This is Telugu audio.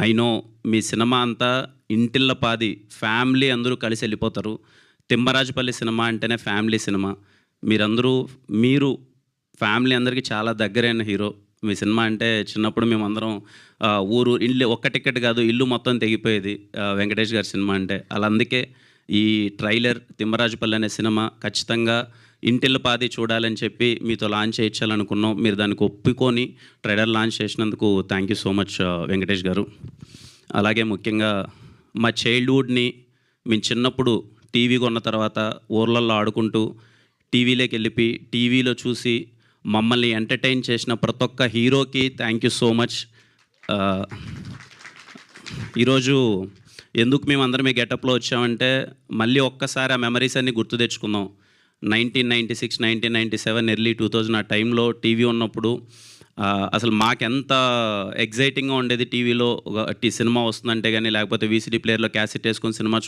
ఐ నో మీ సినిమా అంతా ఇంటిల్లపాది ఫ్యామిలీ అందరూ కలిసి వెళ్ళిపోతారు. తిమ్మరాజుపల్లి సినిమా అంటేనే ఫ్యామిలీ సినిమా. మీరు ఫ్యామిలీ అందరికీ చాలా దగ్గరైన హీరో. మీ సినిమా అంటే చిన్నప్పుడు మేమందరం ఊరు ఇల్లు ఒక్క టికెట్ కాదు ఇల్లు మొత్తం తెగిపోయేది వెంకటేష్ గారి సినిమా అంటే. అలా అందుకే ఈ ట్రైలర్ తిమ్మరాజుపల్లి అనే సినిమా ఖచ్చితంగా ఇంటిల్లపాది చూడాలని చెప్పి మీతో లాంచ్ చేయించాలనుకున్నాం. మీరు దానికి ఒప్పుకొని ట్రైలర్ లాంచ్ చేసినందుకు thank you so much Venkatesh గారు. అలాగే ముఖ్యంగా మా చైల్డ్హుడ్ని మేము చిన్నప్పుడు టీవీ కొన్న తర్వాత ఊర్లలో ఆడుకుంటూ టీవీలోకి వెళ్ళిపోయి టీవీలో చూసి మమ్మల్ని ఎంటర్టైన్ చేసిన ప్రతి ఒక్క హీరోకి థ్యాంక్ యూ సో మచ్. ఈరోజు ఎందుకు మేమందరం ఈ గెటప్లో వచ్చామంటే మళ్ళీ ఒక్కసారి ఆ మెమరీస్ అన్నీ గుర్తు తెచ్చుకుందాం. 1996, 1997, ఎర్లీ 2000 ఆ టైంలో టీవీ ఉన్నప్పుడు అసలు మాకెంత ఎగ్జైటింగ్గా ఉండేది. టీవీలో ఒక సినిమా వస్తుందంటే కానీ, లేకపోతే వీసీడీ ప్లేయర్లో క్యాసెట్ వేసుకొని సినిమా